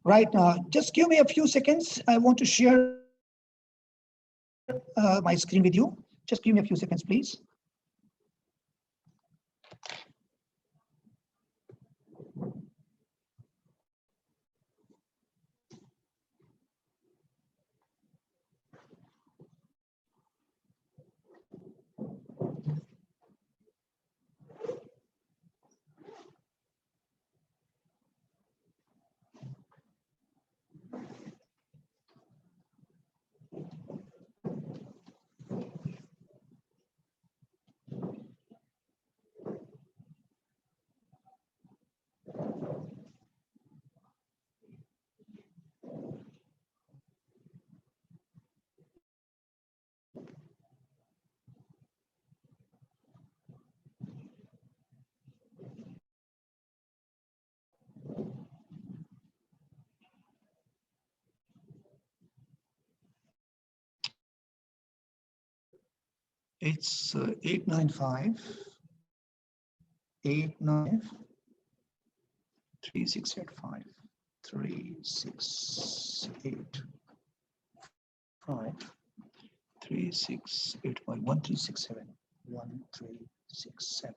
Right, just give me a few seconds. I want to share my screen with you. Just give me a few seconds, please. It's 895 3685 1367 1367.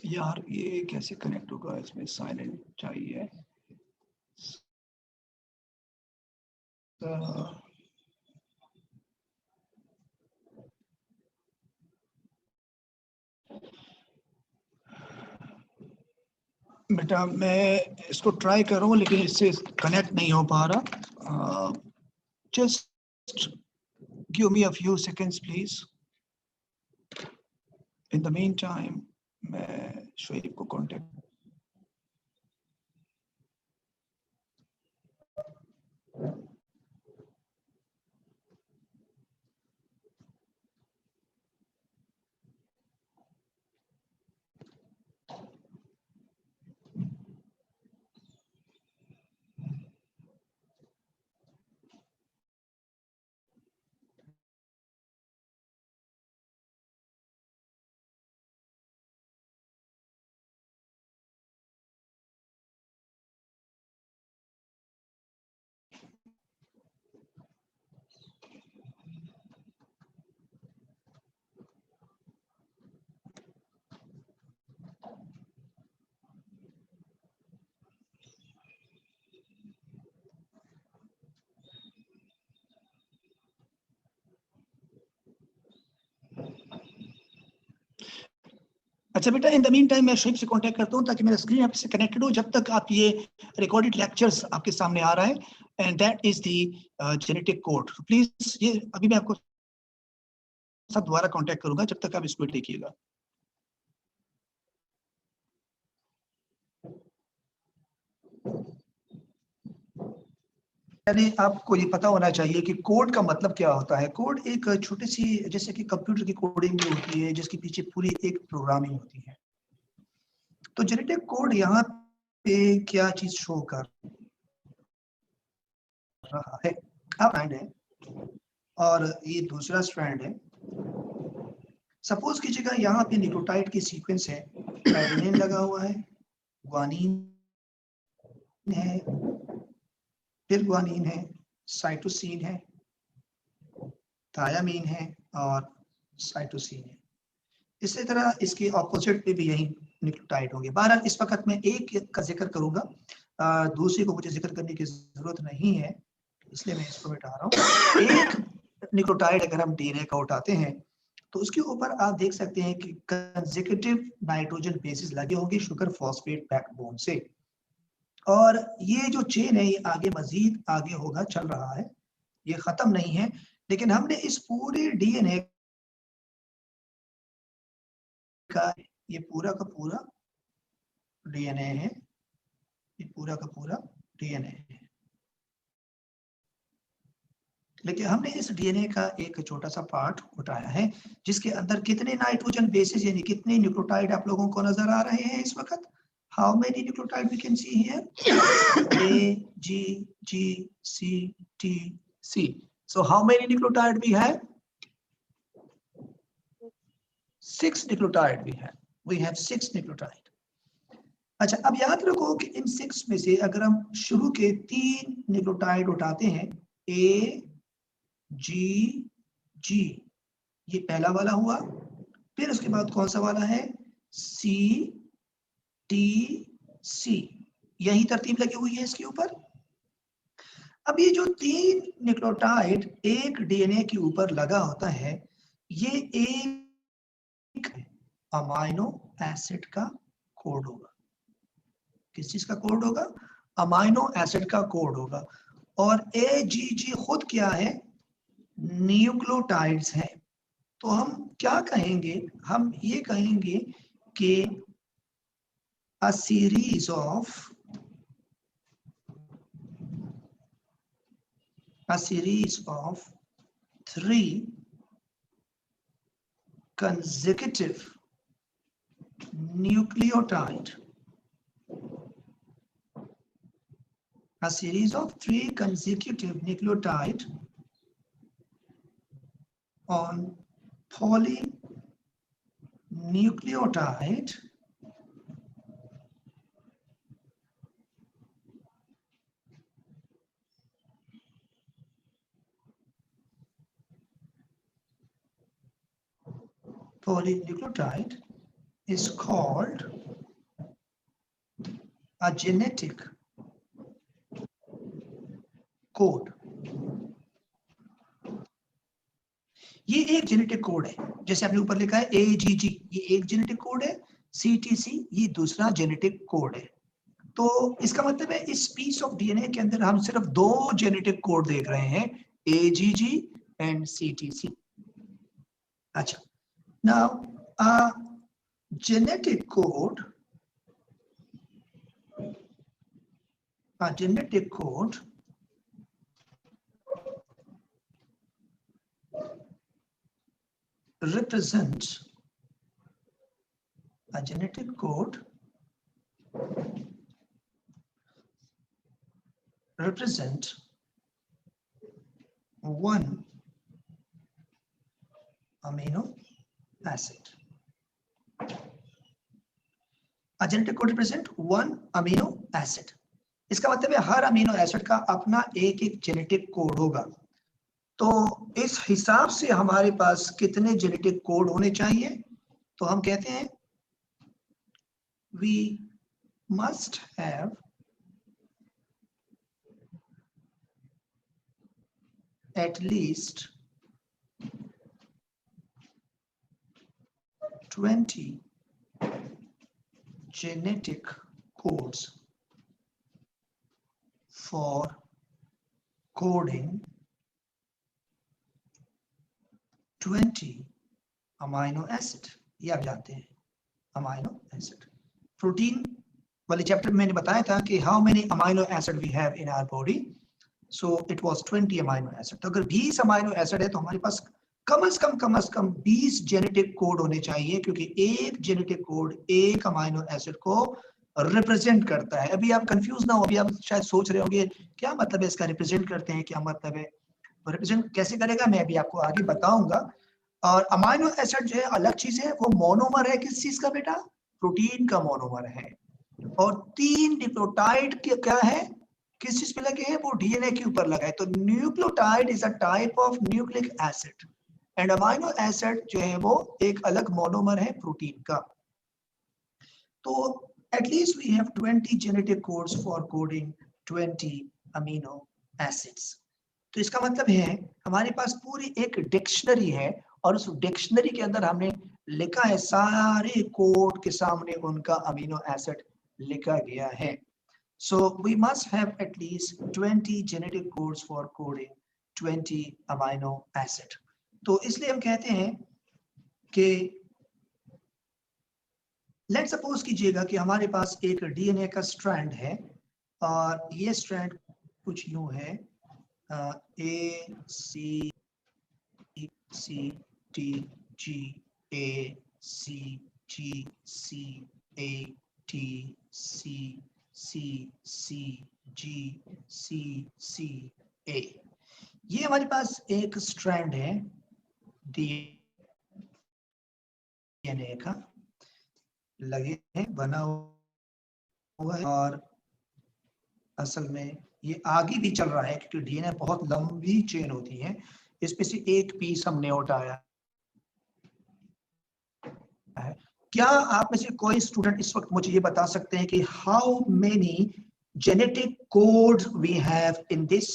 यार ये कैसे connect होगा, इसमें silent चाहिए। बेटा मैं इसको ट्राई कर रहा हूँ लेकिन इससे कनेक्ट नहीं हो पा रहा। Just give me a few seconds please. In the mean time मैं शोएब को कांटेक्ट अच्छा बेटा, इन द मीन टाइम मैं शोएब से कांटेक्ट करता हूँ ताकि मेरा स्क्रीन आपसे कनेक्टेड हो जब तक आप ये रिकॉर्डेड लेक्चर्स आपके सामने आ रहा है। And that is the genetic code. Please ये अभी मैं आपको साथ दोबारा कांटेक्ट करूंगा, जब तक आप इसको देखिएगा। यानी आपको ये पता होना चाहिए कि कोड का मतलब क्या होता है। कोड एक छोटी सी, जैसे कि कंप्यूटर की कोडिंग भी होती है जिसके पीछे पूरी एक प्रोग्रामिंग होती है। तो जेनेटिक कोड यहाँ पे क्या चीज शो कर रहा है, आप स्ट्रैंड है और ये दूसरा स्ट्रैंड है। सपोज कीजिएगा यहाँ पे न्यूक्लियोटाइड की सीक्वेंस है, एडेनिन लगा हुआ है, ग्वानिन है, फिर ग्वानिन है, साइटोसिन है, थायामीन है और साइटोसिन है। इसी तरह इसके ऑपोजिट पे भी यही न्यूक्लियोटाइड होंगे। बहरहाल इस वक्त मैं एक का जिक्र करूंगा, दूसरे को मुझे जिक्र करने की जरूरत नहीं है, इसलिए मैं इसको मिटा रहा हूँ। एक न्यूक्लियोटाइड अगर हम डीएनए का उठाते हैं तो उसके ऊपर आप देख सकते हैं कि कंसेक्यूटिव नाइट्रोजन बेसिस लगे होंगे शुगर फॉस्फेट बैकबोन से, और ये जो चेन है ये आगे मजीद आगे होगा, चल रहा है, ये खत्म नहीं है। लेकिन हमने इस पूरे डीएनए का, ये पूरा का पूरा डीएनए है, ये पूरा का पूरा डीएनए है, लेकिन हमने इस डीएनए का एक छोटा सा पार्ट उठाया है जिसके अंदर कितने नाइट्रोजन बेसिस यानी कितने न्यूक्लियोटाइड आप लोगों को नजर आ रहे हैं इस वक्त? How many nucleotide we can see here? A, G, G, C, T, C. So how many nucleotide we have? 6 nucleotide we have. We have 6 nucleotide. अच्छा, अब याद रखो कि इन 6 में से अगर हम शुरू के 3 न्यूक्लियोटाइड उठाते हैं, A, G, G, ये पहला वाला हुआ, फिर उसके बाद कौन सा वाला है? C, T, C, यही तरतीब लगी हुई है इसके ऊपर। अब ये जो 3 न्यूक्लियोटाइड एक डीएनए के ऊपर लगा होता है, ये एक अमाइनो एसिड का कोड होगा। किस चीज का कोड होगा? अमाइनो एसिड का कोड होगा। और AGG खुद क्या है? न्यूक्लियोटाइड्स है। तो हम क्या कहेंगे? हम ये कहेंगे कि a series of 3 consecutive nucleotide, a series of 3 consecutive nucleotide on polynucleotide is called a genetic code. ये एक जेनेटिक कोड है, जैसे आपने ऊपर लिखा है AGG, ये एक जेनेटिक कोड है, CTC ये दूसरा जेनेटिक कोड है। तो इसका मतलब है इस पीस ऑफ डीएनए के अंदर हम सिर्फ 2 जेनेटिक कोड देख रहे हैं, AGG एंड CTC। अच्छा, now a genetic code represents one amino acid. A genetic code represent one amino acid. इसका मतलब है हर अमीनो एसिड का अपना एक एक जेनेटिक कोड होगा। तो इस हिसाब से हमारे पास कितने जेनेटिक कोड होने चाहिए? तो हम कहते हैं we must have at least 20 genetic codes for coding 20 amino acid। ये आप जानते हैं अमाइनो एसिड। प्रोटीन वाले चैप्टर में मैंने बताया था कि how many amino acid we have in our body, so it was 20 amino acid. तो अगर 20 अमाइनो एसिड है तो हमारे पास कम से कम 20 जेनेटिक कोड होने चाहिए, क्योंकि एक जेनेटिक कोड एक अमाइनो एसिड को रिप्रेजेंट करता है। अभी आप कंफ्यूज ना हो, अभी आप शायद सोच रहे होंगे क्या मतलब है इसका, रिप्रेजेंट करते हैं क्या मतलब है, रिप्रेजेंट कैसे करेगा मैं अभी आपको आगे बताऊंगा। और अमाइनो एसिड जो है अलग चीज है, वो मोनोमर है किस चीज का बेटा? प्रोटीन का मोनोमर है। और 3 न्यूक्लियोटाइड क्या है, किस चीज पे लगे हैं? वो डीएनए के ऊपर लगा है। तो nucleotide is a type of nucleic acid and amino acid जो है वो एक अलग मोनोमर है प्रोटीन का। तो at least we have 20 genetic codes for coding 20 amino acids। तो इसका मतलब है हमारे पास पूरी एक डिक्शनरी है और उस डिक्शनरी के अंदर हमने लिखा है सारे कोड के सामने उनका अमीनो एसिड लिखा गया है। So we must have at least 20 genetic codes for coding 20 amino acid. तो इसलिए हम कहते हैं कि लेट सपोज कीजिएगा कि हमारे पास एक डीएनए का स्ट्रैंड है और ये स्ट्रैंड कुछ यूं है, ए सी C T G, A C ji C, A T C सी सी जी सी सी ए। ये हमारे पास एक स्ट्रैंड है डीएनए का, लगे हैं, बना हुआ है, और असल में ये आगे भी चल रहा है क्योंकि डीएनए बहुत लंबी चेन होती है। इसमें से एक पीस हमने उठाया है। क्या आप में से कोई स्टूडेंट इस वक्त मुझे ये बता सकते हैं कि how many genetic codes we have in this?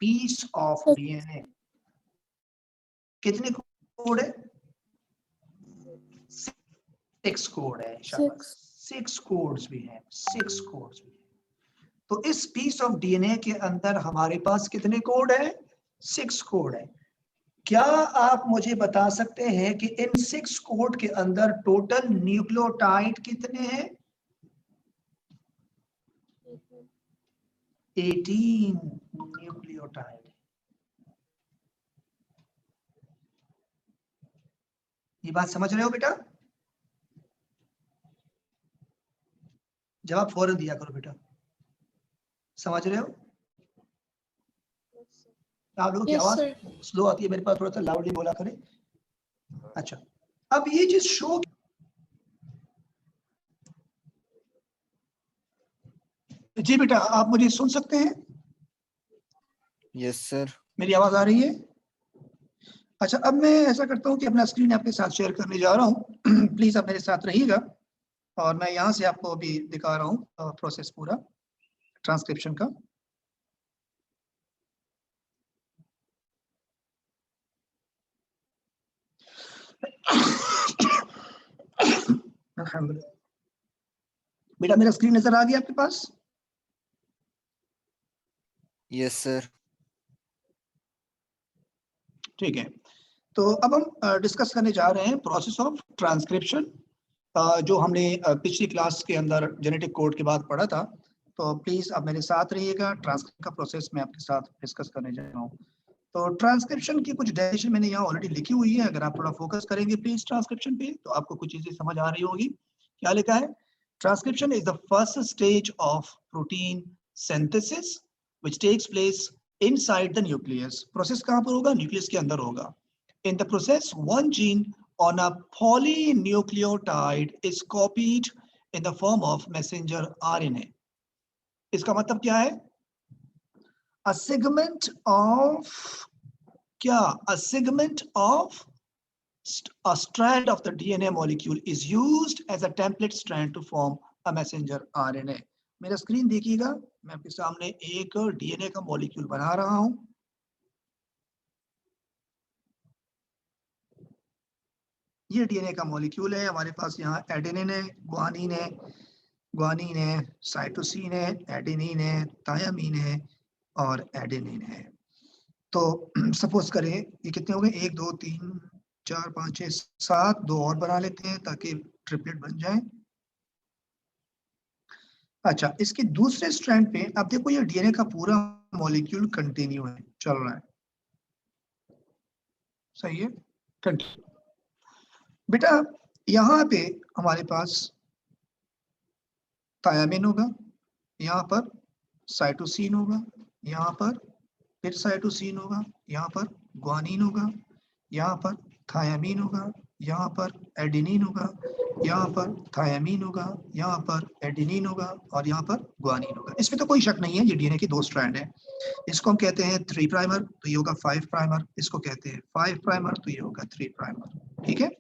Piece of DNA कितने कोड है? 6 कोड है। शाबाश, 6 कोड्स भी हैं, 6 कोड्स भी हैं। तो इस पीस ऑफ डीएनए के अंदर हमारे पास कितने कोड है? 6 कोड है। क्या आप मुझे बता सकते हैं कि इन 6 कोड के अंदर टोटल न्यूक्लियोटाइड कितने हैं? 18 न्यूक्लियोटाइड। ये बात समझ रहे हो बेटा? जवाब फौरन दिया करो बेटा। समझ रहे हो? आप लोगों की आवाज स्लो आती है मेरे पास, थोड़ा सा लाउडली बोला करें। अच्छा, अब ये चीज शो, जी बेटा आप मुझे सुन सकते हैं? Yes sir. मेरी आवाज आ रही है? अच्छा, अब मैं ऐसा करता हूँ कि अपना स्क्रीन आपके साथ शेयर करने जा रहा हूँ। प्लीज आप मेरे साथ रहिएगा और मैं यहाँ से आपको अभी दिखा रहा हूँ प्रोसेस पूरा ट्रांसक्रिप्शन का। बेटा मेरा स्क्रीन नजर आ गया आपके पास? Yes sir. ठीक है, तो अब हम डिस्कस करने जा रहे हैं प्रोसेस ऑफ ट्रांसक्रिप्शन, जो हमने पिछली क्लास के अंदर जेनेटिक कोड के बाद पढ़ा था। तो प्लीज आप मेरे साथ रहिएगा, ट्रांसक्रिप्शन का प्रोसेस मैं आपके साथ डिस्कस करने जा रहा हूँ। तो ट्रांसक्रिप्शन की कुछ डेफिनेशन मैंने यहाँ ऑलरेडी लिखी हुई है, अगर आप थोड़ा फोकस करेंगे प्लीज ट्रांसक्रिप्शन पे तो आपको कुछ चीजें समझ आ रही होगी। क्या लिखा है? Transcription is the first stage of protein synthesis which takes place inside the nucleus. Process कहाँ पर होगा? न्यूक्लियस के अंदर होगा। In the process, one gene on a polynucleotide is copied in the form of messenger RNA. इसका मतलब क्या है? A segment of क्या? A segment of a strand of the DNA molecule is used as a template strand to form a messenger RNA. मेरा screen देखिएगा, मैं आपके सामने एक डीएनए का मॉलिक्यूल बना रहा हूं। ये डीएनए का मॉलिक्यूल है, हमारे पास यहाँ एडेनिन है, ग्वानिन है, साइटोसिन है, एडेनिन है, थायामीन है और एडेनिन है। तो सपोज करें ये कितने हो गए? 1 2 3 4 5 6 7, 2 और बना लेते हैं ताकि ट्रिपलेट बन जाए। अच्छा, इसके दूसरे स्ट्रैंड पे अब देखो ये डीएनए का पूरा मॉलिक्यूल कंटिन्यू है, चल रहा है, सही है, कंटिन्यू। बेटा यहाँ पे हमारे पास थायामिन होगा, यहाँ पर साइटोसिन होगा, यहाँ पर फिर साइटोसिन होगा, यहाँ पर ग्वानिन होगा, यहाँ पर थायामीन होगा, यहाँ पर एडेनिन होगा, यहाँ पर थायामीन होगा, यहाँ पर एडेनिन होगा और यहाँ पर ग्वानिन होगा। इसमें तो कोई शक नहीं है, ये डीएनए की 2 स्ट्रैंड है। इसको हम कहते हैं 3 प्राइमर, तो ये होगा 5 प्राइमर। इसको कहते हैं 5 प्राइमर, तो ये होगा 3 प्राइमर। ठीक है।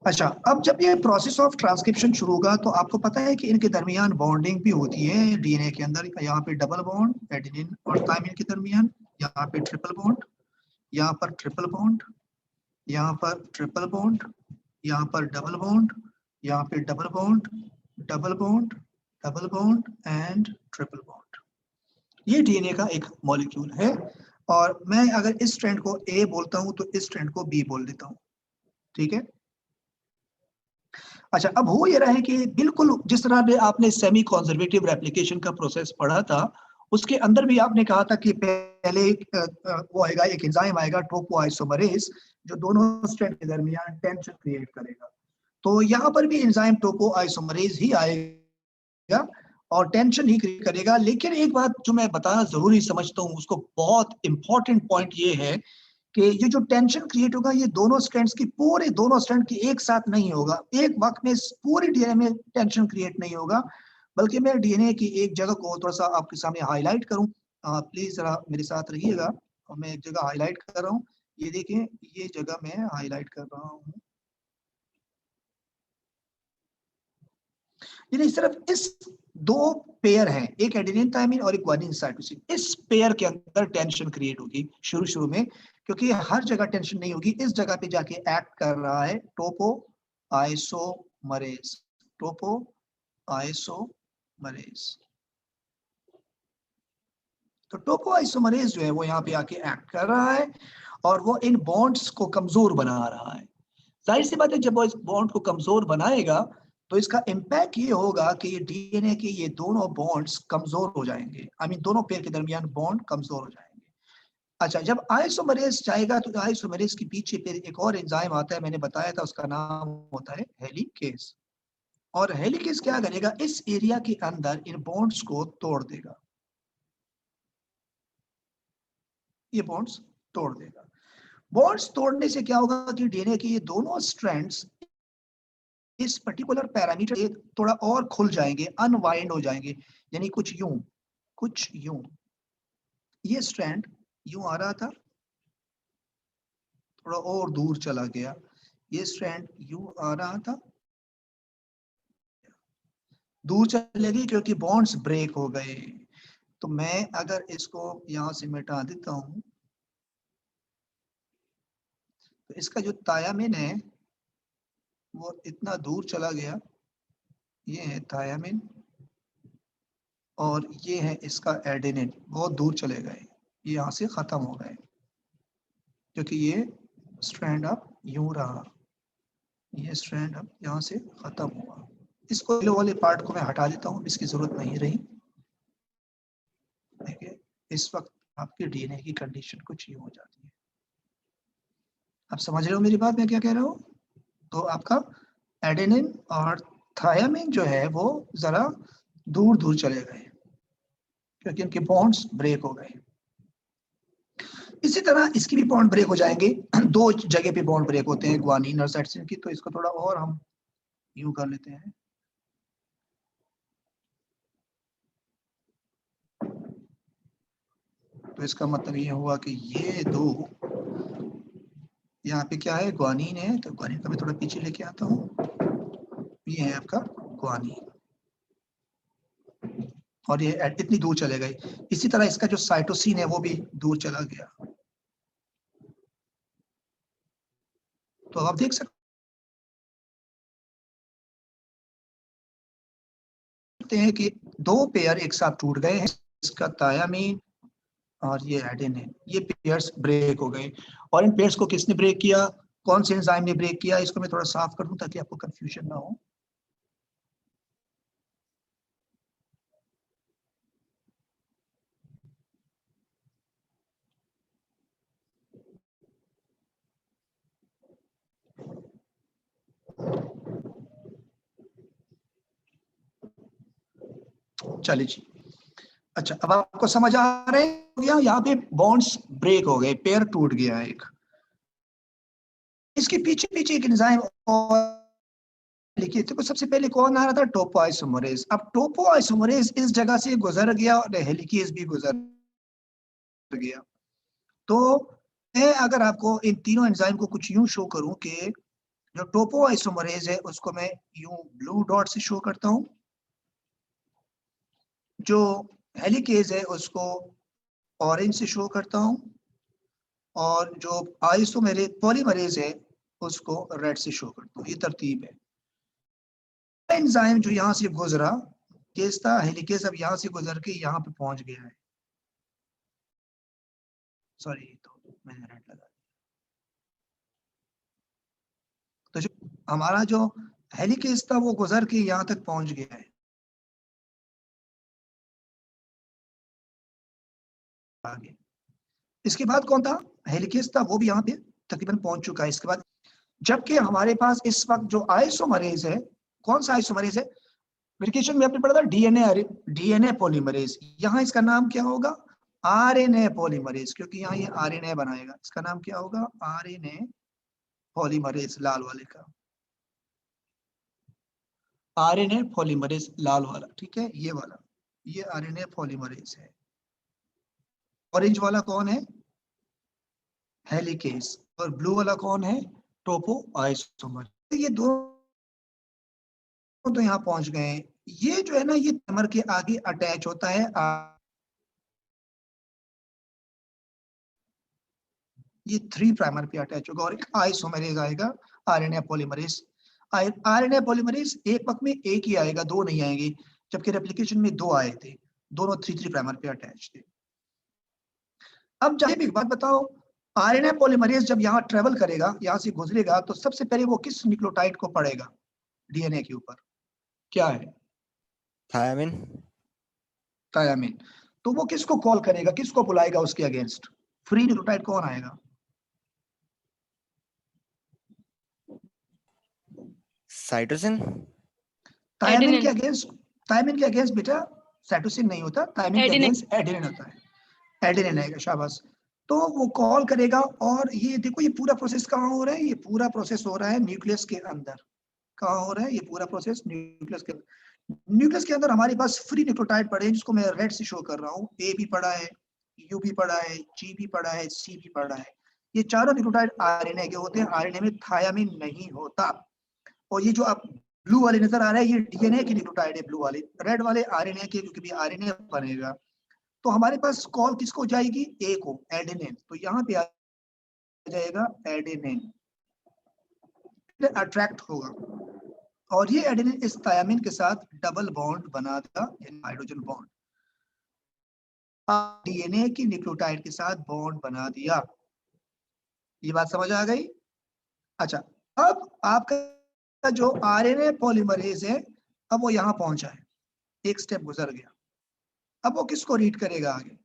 अच्छा, अब जब ये प्रोसेस ऑफ ट्रांसक्रिप्शन शुरू होगा तो आपको पता है कि इनके दरमियान बॉन्डिंग भी होती है डीएनए के अंदर। यहाँ पे डबल बॉन्ड एडेनिन और थायमिन के दरमियान, यहाँ पे ट्रिपल बॉन्ड, यहाँ पर ट्रिपल बॉन्ड, यहाँ पर ट्रिपल बॉन्ड, यहाँ पर डबल बॉन्ड, यहाँ पे double bond, double bond, double bond and triple bond. ये डीएनए का एक मॉलिक्यूल है। और मैं अगर इस स्ट्रैंड को ए बोलता हूं तो इस स्ट्रैंड को बी बोल देता हूं। ठीक है। अच्छा, अब हो ये रहा है कि बिल्कुल जिस तरह से आपने सेमी कॉन्जर्वेटिव रेप्लिकेशन का प्रोसेस पढ़ा था, उसके अंदर भी आपने कहा था कि पहले वो आएगा, एक एंजाइम आएगा टोपोआइसोमरेज, जो दोनों स्ट्रैंड के दरमियान टेंशन क्रिएट करेगा। तो यहाँ पर भी एंजाइम टोपोआइसोमरेज ही आएगा और टेंशन ही क्रिएट करेगा। लेकिन एक बात जो मैं बताना जरूरी समझता हूँ, उसको बहुत इंपॉर्टेंट पॉइंट ये है कि ये जो टेंशन क्रिएट होगा, ये दोनों स्ट्रैंड्स की, पूरे दोनों स्ट्रैंड की एक साथ नहीं होगा, एक वक्त में पूरी डीएनए में टेंशन क्रिएट नहीं होगा, बल्कि मैं डीएनए की एक जगह को थोड़ा सा आपके सामने हाईलाइट करूं। प्लीज जरा मेरे साथ रहिएगा, और मैं एक जगह हाईलाइट कर रहा हूँ। ये देखें, ये जगह मैं हाईलाइट कर रहा हूँ। यानी सिर्फ इस 2 पेयर हैं, एक एडेनिन थायमिन और एक ग्वानिन साइटोसिन, इस पेयर के अंदर टेंशन क्रिएट होगी शुरू में, क्योंकि हर जगह टेंशन नहीं होगी, इस जगह पे जाके एक्ट कर रहा है टोपो आइसोमरेज। टोपो आइसोमरेज, तो टोपो आइसोमरेज जो है वो यहाँ पे आके एक्ट कर रहा है और वो इन बॉन्ड्स को कमजोर बना रहा है। जाहिर सी बात है, जब वो इस बॉन्ड को कमजोर बनाएगा तो इसका इम्पैक्ट ये होगा कि ये डीएनए के ये दोनों बॉन्ड्स कमजोर हो जाएंगे। आई मीन दोनों पेयर के दरमियान बॉन्ड कमजोर हो जाएंगे। अच्छा, जब आइसोमरेज जाएगा तो आइसोमरेज के पीछे फिर एक और एंजाइम आता है, मैंने बताया था, उसका नाम होता है हेलिकेज। और हेलिकेज क्या करेगा, इस एरिया के अंदर इन बॉन्ड्स को तोड़ देगा, ये बॉन्ड्स तोड़ देगा। बॉन्ड्स तोड़ने से क्या होगा कि डीएनए के ये दोनों स्ट्रैंड्स इस पर्टिकुलर पैरामीटर थोड़ा और खुल जाएंगे, अनवाइंड हो जाएंगे। यानी कुछ यूं ये स्ट्रैंड यूं आ रहा था, थोड़ा और दूर चला गया, ये स्ट्रैंड यूं आ रहा था, दूर चलेगी क्योंकि बॉन्ड्स ब्रेक हो गए। तो मैं अगर इसको यहां से मिटा देता हूं तो इसका जो थायामिन है वो इतना दूर चला गया, ये है थायामिन, और ये है इसका एडेनिन, बहुत दूर चले गए, ये यहाँ से खत्म हो गए, क्योंकि ये स्ट्रैंड अब यूं रहा, ये स्ट्रैंड अब यहाँ से खत्म हुआ। इसको येलो वाले पार्ट को मैं हटा देता हूँ, इसकी जरूरत नहीं रही। देखिए, इस वक्त आपके डीएनए की कंडीशन कुछ यूं हो जाती है। आप समझ रहे हो मेरी बात, मैं क्या कह रहा हूँ? तो आपका एडेनिन और थायामिन जो है वो जरा दूर दूर चले गए क्योंकि उनके बॉन्ड्स ब्रेक हो गए। इसी तरह इसकी भी बॉन्ड ब्रेक हो जाएंगे। 2 जगह पे बॉन्ड ब्रेक होते हैं ग्वानिन और साइटोसिन की, तो इसको थोड़ा और हम यूं कर लेते हैं। तो इसका मतलब ये हुआ कि ये 2, यहाँ पे क्या है, ग्वानिन है, तो ग्वानिन का मैं थोड़ा पीछे लेके आता हूँ, ये है आपका ग्वानिन, और ये इतनी दूर चले गए। इसी तरह इसका जो साइटोसिन है वो भी दूर चला गया। तो आप देख सकते हैं कि 2 पेयर एक साथ टूट गए हैं, इसका थायामीन और ये एडेनिन, ये पेयर्स ब्रेक हो गए। और इन पेयर्स को किसने ब्रेक किया, कौन से एंजाइम ने ब्रेक किया, इसको मैं थोड़ा साफ कर दूं ताकि आपको कंफ्यूजन ना हो। चलिए जी, अच्छा अब आपको समझ आ रहे हैं, यहाँ पे बॉन्ड्स ब्रेक हो गए, पेयर टूट गया है एक। इसके पीछे पीछे एक एंजाइम और लिखिए, तो सबसे पहले कौन आ रहा था, टोपोआइसोमरेज। अब टोपोआइसोमरेज इस जगह से गुजर गया और हेलिकेज भी गुजर गया। तो मैं अगर आपको इन तीनों एंजाइम को कुछ यूं शो करूं कि जो टोपोआइसोमरेज है उसको मैं यूं ब्लू डॉट से शो करता हूं, जो हेलिकेज है उसको ऑरेंज से शो करता हूं, और जो आइसोमेरेज पॉलीमरेज है उसको रेड से शो करता हूं। ये तरतीब है। एंजाइम जो यहाँ से गुजरा, केस था हेलिकेज, अब यहाँ से गुजर के यहाँ पे पहुंच गया है। सॉरी, तो मैंने रेड लगा दिया। तो जो हमारा जो हेलिकेज था वो गुजर के यहाँ तक पहुंच गया है। आगे इसके बाद कौन था, हेलिकेज था, वो भी यहाँ पे तकरीबन पहुंच चुका है। इसके बाद जबकि हमारे पास इस वक्त जो आइसोमरेज है, कौन सा आइसोमरेज है, वेरिफिकेशन में आपने पढ़ा था डीएनए पॉलीमरेज। यहाँ इसका नाम क्या होगा, आरएनए पॉलीमरेज, क्योंकि यहाँ ये आरएनए बनाएगा। इसका नाम क्या होगा, आरएनए पॉलीमरेज, लाल वाले का आरएनए पॉलीमरेज, लाल वाला, ठीक है, ये वाला, ये आरएनए पॉलीमरेज है। ऑरेंज वाला कौन है, हेलिकेज, और ब्लू वाला कौन है, टोपोआइसोमर। ये दो तो यहाँ पहुंच गए हैं। ये जो है ना, ये प्राइमर के आगे अटैच होता है, ये 3 प्राइमर पे अटैच होगा, और एक आइसोमेरेज आएगा, आरएनए पॉलीमरेज। आरएनए पॉलीमरेज एक वक्त में एक ही आएगा, दो नहीं आएंगे, जबकि रेप्लिकेशन में 2 आए थे, दोनों 3 प्राइमर पे अटैच थे। अब जब एक बात बताओ, आरएनए पॉलीमरेज जब यहाँ ट्रेवल करेगा, यहाँ से गुजरेगा, तो सबसे पहले वो किस न्यूक्लियोटाइड को पड़ेगा डीएनए के ऊपर, क्या है, थायमिन। थायमिन। तो वो किसको कॉल करेगा, किसको बुलाएगा उसके अगेंस्ट, फ्री न्यूक्लियोटाइड कौन आएगा, साइटोसिन। थायमिन के एडेनिन। अगेंस्ट, थायमिन के अगेंस्ट बेटा साइटोसिन नहीं होता, थायमिन के एडेनिन। अगेंस्ट एडेनिन होता है, एडेनिन आएगा, शाबाश। तो वो कॉल करेगा, और ये देखो, ये पूरा प्रोसेस कहाँ हो रहा है, ये पूरा प्रोसेस हो रहा है न्यूक्लियस के अंदर। कहाँ हो रहा है ये पूरा प्रोसेस, न्यूक्लियस के अंदर। न्यूक्लियस के अंदर हमारे पास फ्री न्यूक्लियोटाइड पड़े हैं, जिसको मैं रेड से शो कर रहा हूँ। ए भी पड़ा है, यू भी पड़ा है, जी भी पड़ा है, सी भी पड़ा है। ये चारों न्यूक्लियोटाइड आरएनए के होते हैं, आरएनए में थायमिन नहीं होता। और ये जो आप ब्लू वाले नजर आ रहा है, ये डीएनए के न्यूक्लियोटाइड है, ब्लू वाले। रेड वाले आरएनए के, क्योंकि भी आरएनए बनेगा। तो हमारे पास कॉल किसको जाएगी, ए को, एडेनिन। तो यहाँ पे आ जाएगा एडेनिन, अट्रैक्ट होगा, और ये एडेनिन इस थायमिन के साथ डबल बॉन्ड बना देगा, यानी हाइड्रोजन बॉन्ड, डीएनए की न्यूक्लियोटाइड के साथ बॉन्ड बना दिया। ये बात समझ आ गई। अच्छा, अब आपका जो आरएनए पॉलीमरेज है, अब वो यहाँ पहुंचा है, एक स्टेप गुजर गया। अब वो किसको रीड करेगा आगे,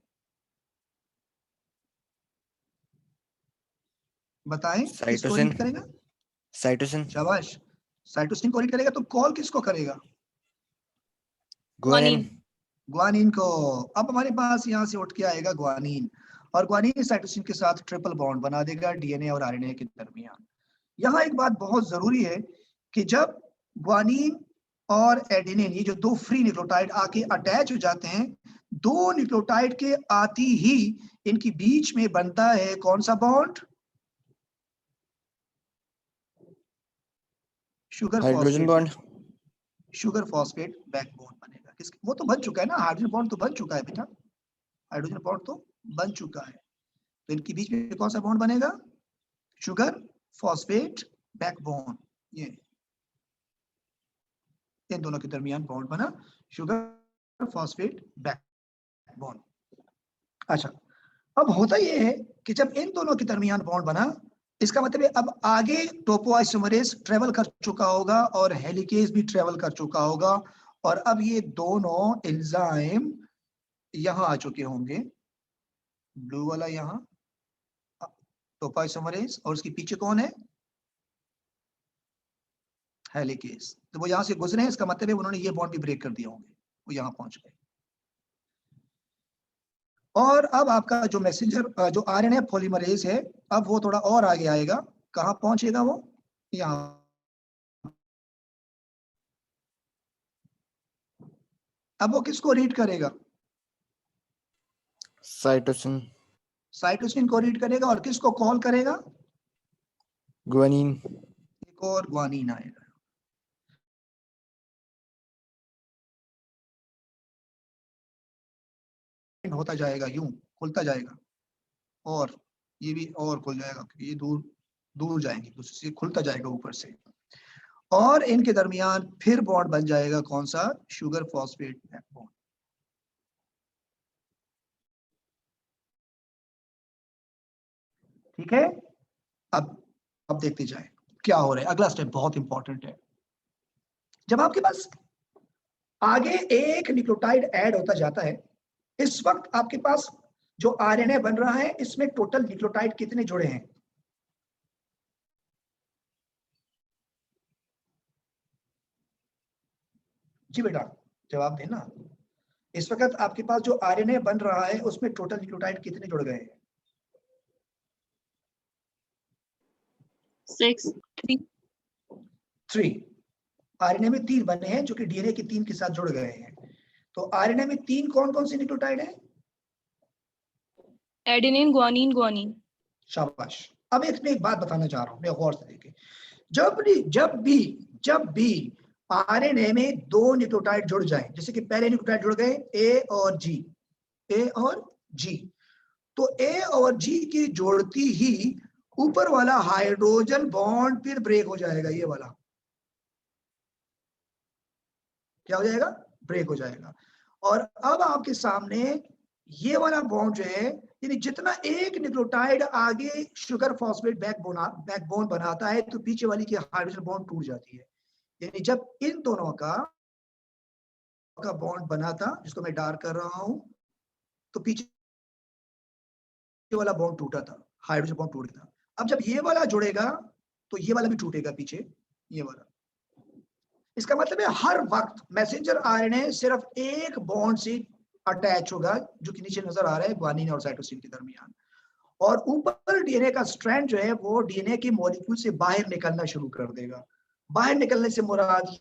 बताएं, किसको साइटोसिन। रीड करेगा, साइटोसिन। शाबाश, साइटोसिन को रीड करेगा। तो कॉल किसको करेगा, ग्वानिन। ग्वानिन को। अब हमारे पास यहाँ से उठ के आएगा ग्वानिन, और ग्वानिन साइटोसिन के साथ ट्रिपल बॉन्ड बना देगा डीएनए और आरएनए के दरमियान। यहाँ एक बात बहुत जरूरी है कि जब ग्वानिन और एडेनिन, ये जो 2 फ्री न्यूक्लियोटाइड आके अटैच हो जाते हैं, 2 न्यूक्लियोटाइड के आती ही इनके बीच में बनता है कौन सा bond, sugar hydrogen phosphate, bond. Sugar phosphate backbone बनेगा। किसके, वो तो बन चुका है ना, हाइड्रोजन बॉन्ड तो बन चुका है बेटा, हाइड्रोजन बॉन्ड तो बन चुका है। तो इनके बीच में कौन सा बॉन्ड बनेगा, शुगर फॉस्फेट बैकबोन। ये इन दोनों के दरमियान बॉन्ड बना, शुगर फॉस्फेट बैकबोन। अच्छा, अब होता ये है कि जब इन दोनों के दरमियान बॉन्ड बना, इसका मतलब है अब आगे टोपोआइसोमरेज ट्रेवल कर चुका होगा, और हेलिकेज भी ट्रेवल कर चुका होगा, और अब ये दोनों एंजाइम यहाँ आ चुके होंगे, ब्लू वाला यहाँ टोपोआइसोमरेज, और उसके पीछे कौन है, हेलिकेज। तो वो यहाँ से गुजरे हैं, इसका मतलब है उन्होंने ये बॉन्ड भी ब्रेक कर दिया होंगे, वो यहाँ पहुंच गए। और अब आपका जो मैसेंजर जो आरएनए पॉलीमरेज है, अब वो थोड़ा और आगे आएगा, कहाँ पहुंचेगा वो, यहाँ। अब वो किसको रीड करेगा, साइटोसिन, साइटोसिन को रीड करेगा, और किसको कॉल करेगा, ग्वानिन, एक और ग्वानिन आएगा। होता जाएगा, यूं खुलता जाएगा, और ये भी और खुल जाएगा, क्योंकि ये दूर दूर जाएंगे, दूसरे से खुलता जाएगा ऊपर से, और इनके दरमियान फिर बॉन्ड बन जाएगा, कौन सा, शुगर फॉस्फेट बॉन्ड। ठीक है, अब देखते जाए क्या हो रहा है। अगला स्टेप बहुत इंपॉर्टेंट है। जब आपके पास आगे एक न्यूक्लियोटाइड ऐड होता जाता है, इस वक्त आपके पास जो आरएनए बन रहा है, इसमें टोटल न्यूक्लियोटाइड कितने जुड़े हैं, जी बेटा जवाब देना। इस वक्त आपके पास जो आरएनए बन रहा है, उसमें टोटल न्यूक्लियोटाइड कितने जुड़ गए हैं, 6 3 3। आरएनए में 3 बने हैं, जो कि डीएनए के 3 के साथ जुड़ गए हैं। तो आरएनए में 3 कौन कौन से न्यूक्लियोटाइड है, एडेनिन ग्वानिन ग्वानिन। शाबाश। अब एक बात बताना चाह रहा हूं, मैं गौर से देखें। जब भी आरएनए में 2 न्यूक्लियोटाइड जुड़ जाएं, जैसे कि पहले न्यूक्लियोटाइड जुड़ गए ए और जी, ए और जी, तो ए और जी की जोड़ती ही ऊपर वाला हाइड्रोजन बॉन्ड फिर ब्रेक हो जाएगा, ये वाला क्या हो जाएगा, ब्रेक हो जाएगा। और अब आपके सामने ये वाला बॉन्ड जो है, यानी जितना एक न्यूक्लियोटाइड आगे शुगर फॉस्फेट बैकबोन बनाता है, तो पीछे वाली की हाइड्रोजन बॉन्ड टूट जाती है। यानी जब इन दोनों का बॉन्ड बना था, जिसको मैं डार्क कर रहा हूं, तो पीछे वाला बॉन्ड टूटा था, हाइड्रोजन बॉन्ड टूट गया था। अब जब ये वाला जुड़ेगा, तो ये वाला भी टूटेगा पीछे, ये वाला। इसका मतलब है हर वक्त मैसेंजर आरएनए सिर्फ एक बॉन्ड से अटैच होगा, जो कि नीचे नजर आ रहा है ग्वानिन और साइटोसिन के दरमियान, और ऊपर डीएनए का स्ट्रैंड जो है, वो डीएनए के मॉलिक्यूल से बाहर निकलना शुरू कर देगा। बाहर निकलने से मुराद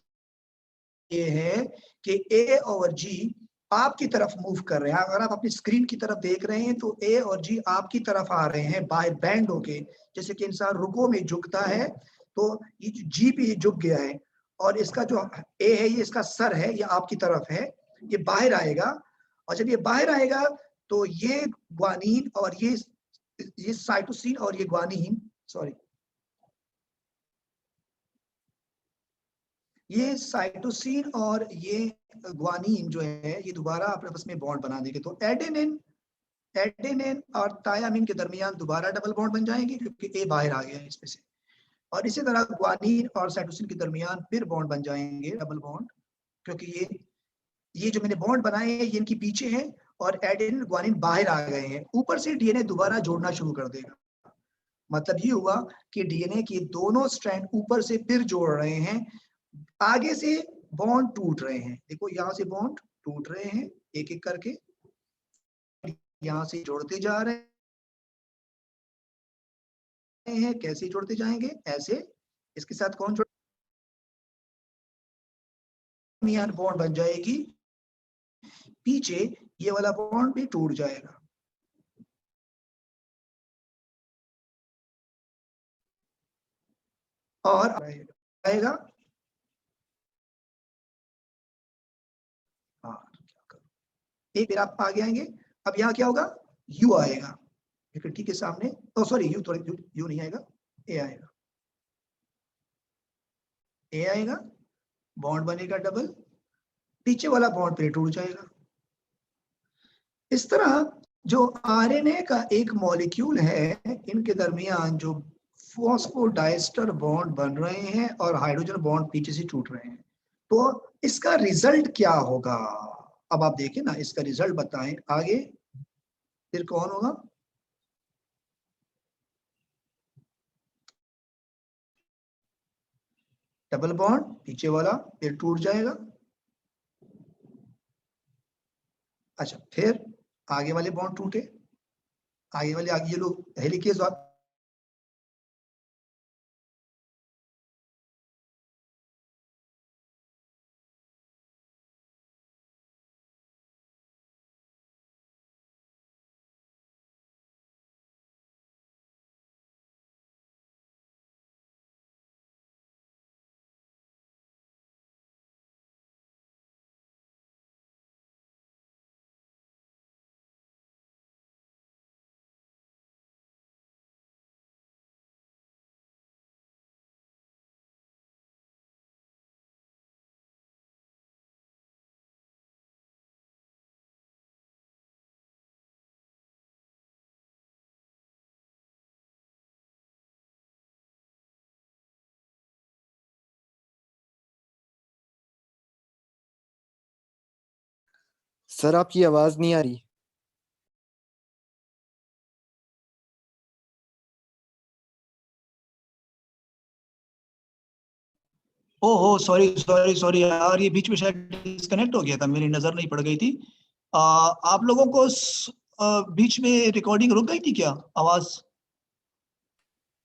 ये है कि ए और जी आपकी तरफ मूव कर रहे हैं। अगर आप अपनी स्क्रीन की तरफ देख रहे हैं, तो ए और जी आपकी तरफ आ रहे हैं, बाहर बैंड होके, जैसे कि इंसान रुको में झुकता है, तो ये जी पे झुक गया है, और इसका जो ए है, ये इसका सर है, ये आपकी तरफ है, ये बाहर आएगा। और जब ये बाहर आएगा, तो ये ग्वानिन और ये साइटोसिन और ये ग्वानिन, सॉरी, ये साइटोसिन और ये ग्वानिन जो है, ये दोबारा आपस में बॉन्ड बना देंगे, तो एडेनिन और थायामिन के दरमियान दोबारा डबल बॉन्ड बन जाएंगे, क्योंकि ए बाहर आ गया है इसमें से। और इसी तरह ग्वानिन और साइटोसिन के दरमियान फिर बॉन्ड बन जाएंगे, डबल बॉन्ड, क्योंकि ये जो मैंने बॉन्ड बनाए हैं, ये इनके पीछे हैं, और एडेनिन ग्वानिन बाहर आ गए हैं। ऊपर से डीएनए दोबारा जोड़ना शुरू कर देगा। मतलब ये हुआ कि डीएनए के दोनों स्ट्रैंड ऊपर से फिर जोड़ रहे हैं, आगे से बॉन्ड टूट रहे हैं। देखो यहाँ से बॉन्ड टूट रहे हैं एक एक करके, यहाँ से जोड़ते जा रहे हैं। कैसे जोड़ते जाएंगे, ऐसे, इसके साथ कौन जोड़, बॉन्ड बन जाएगी, पीछे ये वाला बॉन्ड भी टूट जाएगा। और आएगा, एक फिर आप आगे आएंगे। अब यहाँ क्या होगा, यू आएगा, खिड़की के सामने, ओ सॉरी, यू थोड़ी, यू नहीं आएगा, ए आएगा, ए आएगा, बॉन्ड बनेगा डबल, पीछे वाला बॉन्ड फिर टूट जाएगा। इस तरह जो आरएनए का एक मॉलिक्यूल है, इनके दरमियान जो फॉस्फोडाइस्टर बॉन्ड बन रहे हैं और हाइड्रोजन बॉन्ड पीछे से टूट रहे हैं, तो इसका रिजल्ट क्या होगा। अब आप देखें ना, इसका रिजल्ट बताएं आगे, फिर कौन होगा, डबल बॉन्ड, पीछे वाला फिर टूट जाएगा। अच्छा, फिर आगे वाले बॉन्ड टूटे, आगे ये लोग हेलिकेज और सर आपकी आवाज नहीं आ रही। ओहो सॉरी सॉरी सॉरी यार, ये बीच में शायद डिस्कनेक्ट हो गया था, मेरी नजर नहीं पड़ गई थी। आप लोगों को बीच में रिकॉर्डिंग रुक गई थी क्या? आवाज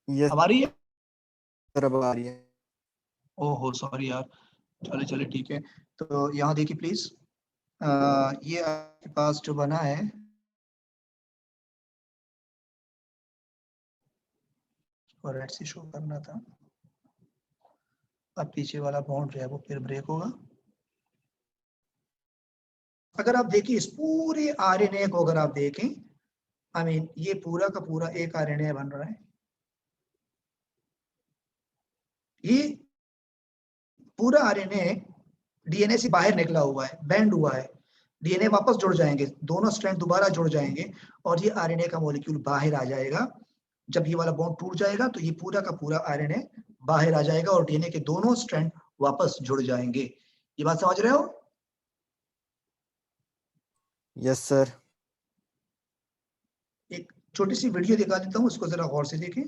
यस अब आ रही है? सर अब आ रही है। ओहो सॉरी यार, चले चले ठीक है। तो यहाँ देखिए प्लीज, ये आपके पास जो बना है, और रेड से शो करना था। अब पीछे वाला बॉन्ड जो है वो फिर ब्रेक होगा। अगर आप देखिए इस पूरे आरएनए को, अगर आप देखें, आई मीन ये पूरा का पूरा एक आरएनए बन रहा है। ये पूरा आरएनए डीएनए से बाहर निकला हुआ है, बैंड हुआ है। डीएनए वापस जुड़ जाएंगे, दोनों स्ट्रैंड दोबारा जुड़ जाएंगे और ये आरएनए का मॉलिक्यूल बाहर आ जाएगा। जब ये वाला बॉन्ड टूट जाएगा तो ये पूरा का पूरा आरएनए बाहर आ जाएगा और डीएनए के दोनों स्ट्रैंड वापस जुड़ जाएंगे। ये बात समझ रहे हो? Yes sir. एक छोटी सी वीडियो दिखा देता हूँ, इसको जरा गौर से देखें।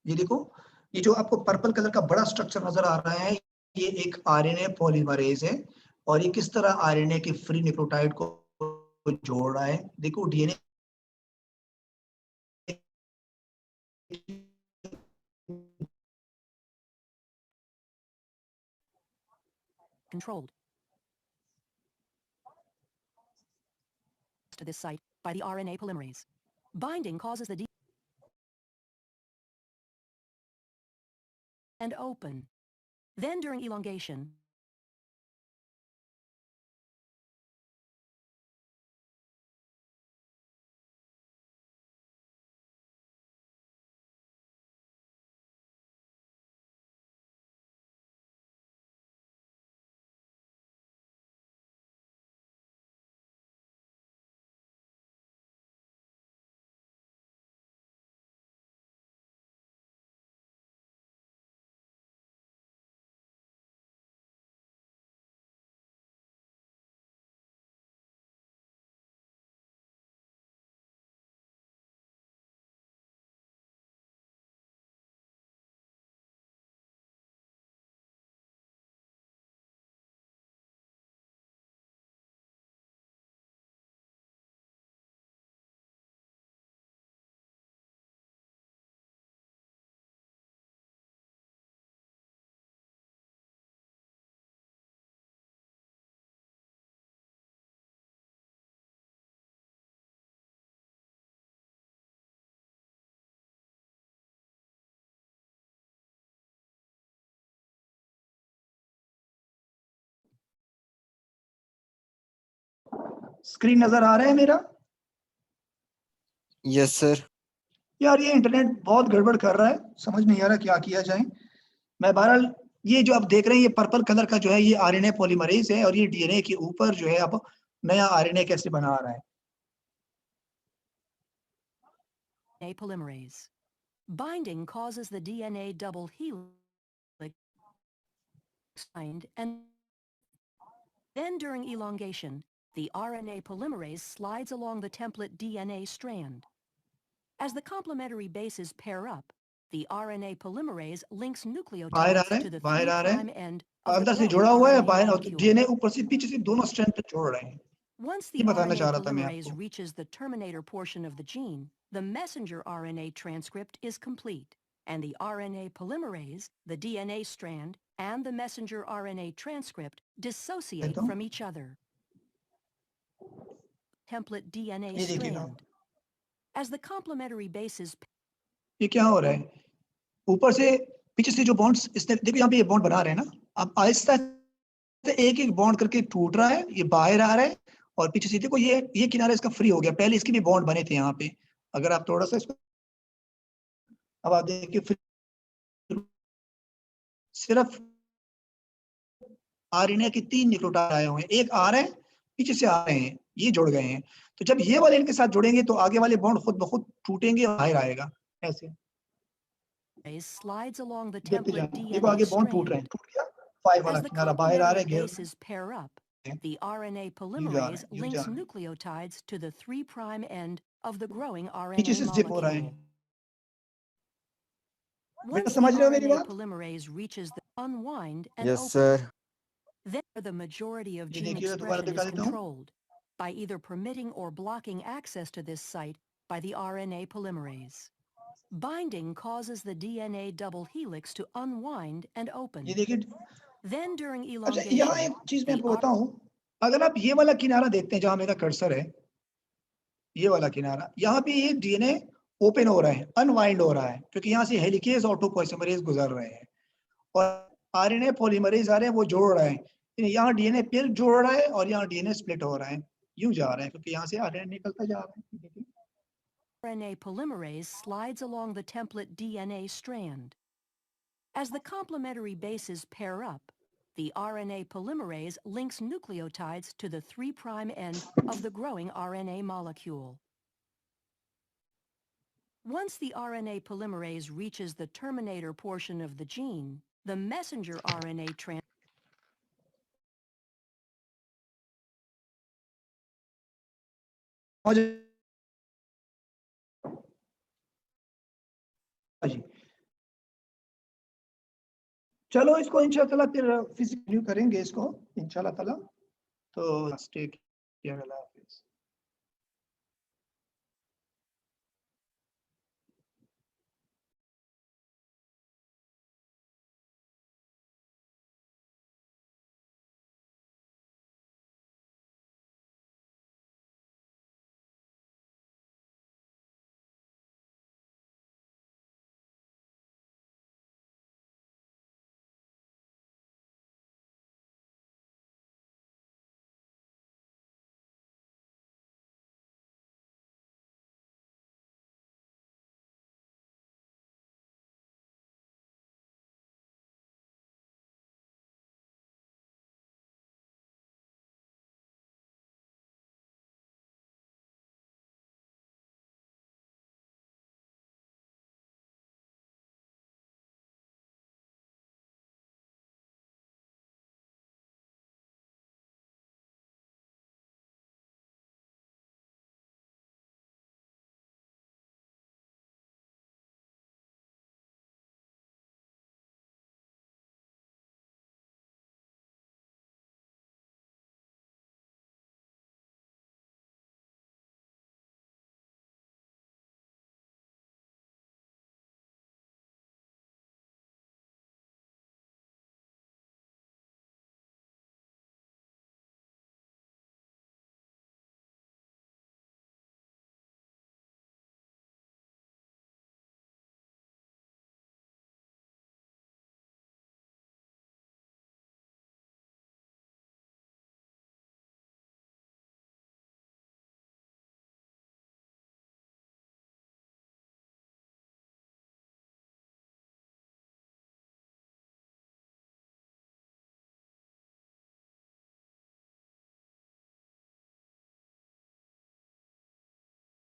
ये देखो, ये जो आपको पर्पल कलर का बड़ा स्ट्रक्चर नजर आ रहा है, ये एक आरएनए पॉलीमरेज है और ये किस तरह आरएनए के फ्री न्यूक्लियोटाइड को जोड़ रहा है। देखो DNA controlled to this site by the RNA polymerase. Binding causes the and open. Then during elongation, screen नजर आ रहा है मेरा? Yes sir. यार ये इंटरनेट बहुत गड़बड़ कर रहा है, समझ नहीं आ रहा क्या किया जाए। मैं बहरहाल, ये जो आप देख रहे हैं ये पर्पल कलर का जो है ये आरएनए पॉलीमरेज है और ये डीएनए के ऊपर जो है अब नया आरएनए कैसे बना रहा है। A polymerase. Binding causes the DNA double helix and then during elongation, the RNA polymerase slides along the template DNA strand. As the complementary bases pair up, the RNA polymerase links बाहर आ nucleotides रहा to है, the बाहर 3' आ रहा है, end of the अंदर से growing जुड़ा हुआ है, RNA बाहर molecule. डीएनए ऊपर से पीछे से दोनों स्ट्रैंड पे जोड़ रहे हैं। Once ये the बताना RNA चाह रहा था मैं polymerase आपको। reaches the terminator portion of the gene, the messenger RNA transcript is complete, and the RNA polymerase, the DNA strand, and the messenger RNA transcript dissociate देता हूँ, from each other. Template DNA ये देखिएगा, strand. As the complementary bases ये क्या हो रहा है, ऊपर से पीछे से जो बॉन्ड्स इसने देखो यहाँ पे ये बॉन्ड बना रहे हैं ना, अब आहिस्ता से एक एक बॉन्ड करके टूट रहा है, ये बाहर आ रहा है और पीछे से देखो ये किनारा इसका फ्री हो गया, पहले इसके भी बॉन्ड बने थे यहाँ पे, अगर आप थोड़ा सा इसको अब आप देखिए फिर सिर्फ आरएनए के 3 न्यूक्लियोटाइड आए हुए हैं, एक आ रहे हैं पीछे से आ रहे हैं, ये जुड़ गए हैं, तो जब ये वाले इनके साथ जुड़ेंगे तो आगे वाले बॉन्ड खुद ब खुद टूटेंगे और बाहर आएगा ऐसे। slides along the देखते template जाए, देखो DNA आगे बॉन्ड टूट रहे strand. हैं, टूट गया 5 वाला As the किनारा बाहर आ रहा है, complementary घेर bases pair up, the RNA यूं जा polymerase रहे हैं, यूं जा links रहे हैं, nucleotides to the 3' end of the growing पीछे RNA से जिप हो रहा है। molecule. बेटा Once the समझ रहे हो मेरी RNA बात? polymerase reaches the unwind and Yes, open, sir. then the majority of ये gene देखिएगा, दोबारा expression दिखा is देता हूँ, controlled by either permitting or blocking access to this site by the RNA polymerase. Binding causes the DNA double helix to unwind and ये open. देखिए। Then during अच्छा यहाँ elongation, एक चीज मैं the आपको बताऊं, अगर आप ये वाला किनारा देखते हैं जहां मेरा कर्सर है, ये वाला किनारा, यहाँ पे ये डीएनए ओपन हो रहा है, अनवाइंड हो रहा है, क्योंकि यहाँ से हेलिकेज और टोपोइसोमरेज गुजर रहे हैं और आरएनए पॉलीमरेज आ रहे हैं, वो जोड़ रहे हैं, यहाँ डीएनए फिर जोड़ रहा है और यहाँ डीएनए स्प्लिट हो रहा है, यूं जा रहा है क्योंकि यहाँ से आरएनए निकलता जा रहा है। देखिए RNA polymerase slides along the template DNA strand. As the complementary bases pair up, the RNA polymerase links nucleotides to the 3' end of the growing RNA molecule. Once the RNA polymerase reaches the terminator portion of the gene, the messenger RNA जी, चलो इसको इंशाल्लाह फिर physically करेंगे इसको इंशाल्लाह ताला, तो stay किया गया।